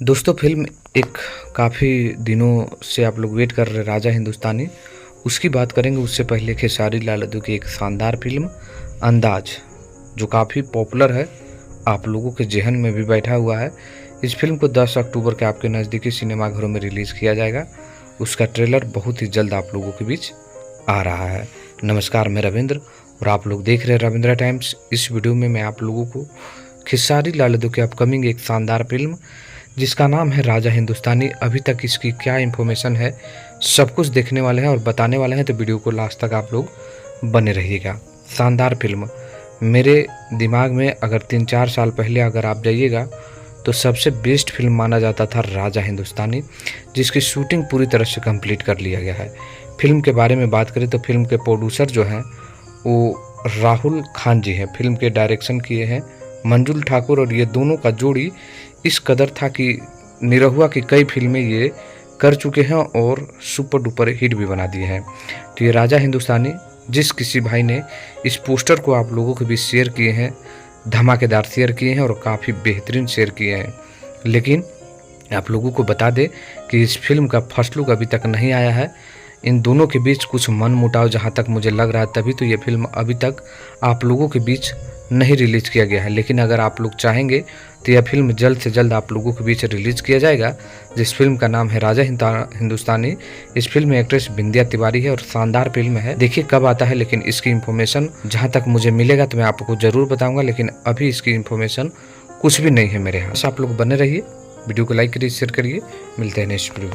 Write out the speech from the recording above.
दोस्तों फिल्म एक काफ़ी दिनों से आप लोग वेट कर रहे राजा हिंदुस्तानी, उसकी बात करेंगे। उससे पहले खेसारी लाल यादव की एक शानदार फिल्म अंदाज, जो काफ़ी पॉपुलर है, आप लोगों के जहन में भी बैठा हुआ है। इस फिल्म को 10 अक्टूबर के आपके नज़दीकी सिनेमाघरों में रिलीज़ किया जाएगा। उसका ट्रेलर बहुत ही जल्द आप लोगों के बीच आ रहा है। नमस्कार, मैं रविंद्र और आप लोग देख रहे हैं रविंद्रा टाइम्स। इस वीडियो में मैं आप लोगों को खेसारी लाल यादव की अपकमिंग एक शानदार फिल्म जिसका नाम है राजा हिंदुस्तानी, अभी तक इसकी क्या इन्फॉर्मेशन है सब कुछ देखने वाले हैं और बताने वाले हैं, तो वीडियो को लास्ट तक आप लोग बने रहिएगा। शानदार फिल्म, मेरे दिमाग में अगर 3-4 साल पहले अगर आप जाइएगा तो सबसे बेस्ट फिल्म माना जाता था राजा हिंदुस्तानी, जिसकी शूटिंग पूरी तरह से कंप्लीट कर लिया गया है। फिल्म के बारे में बात करें तो फिल्म के प्रोड्यूसर जो हैं वो राहुल खान जी हैं। फिल्म के डायरेक्शन किए हैं मंजुल ठाकुर, और ये दोनों का जोड़ी इस कदर था कि निरहुआ की कई फिल्में ये कर चुके हैं और सुपर डुपर हिट भी बना दिए हैं। तो ये राजा हिंदुस्तानी, जिस किसी भाई ने इस पोस्टर को आप लोगों के बीच शेयर किए हैं, धमाकेदार शेयर किए हैं और काफ़ी बेहतरीन शेयर किए हैं, लेकिन आप लोगों को बता दें कि इस फिल्म का फर्स्ट लुक अभी तक नहीं आया है। इन दोनों के बीच कुछ मनमुटाव जहाँ तक मुझे लग रहा है, तभी तो ये फिल्म अभी तक आप लोगों के बीच नहीं रिलीज़ किया गया है। लेकिन अगर आप लोग चाहेंगे तो यह फिल्म जल्द से जल्द आप लोगों के बीच रिलीज़ किया जाएगा, जिस फिल्म का नाम है राजा हिंदुस्तानी। इस फिल्म में एक्ट्रेस बिंदिया तिवारी है और शानदार फिल्म है। देखिए कब आता है, लेकिन इसकी इन्फॉर्मेशन जहाँ तक मुझे मिलेगा तो मैं आपको ज़रूर बताऊँगा, लेकिन अभी इसकी इन्फॉर्मेशन कुछ भी नहीं है मेरे यहाँ। आप लोग बने रहिए, वीडियो को लाइक करिए, शेयर करिए। मिलते हैं नेक्स्ट वीडियो।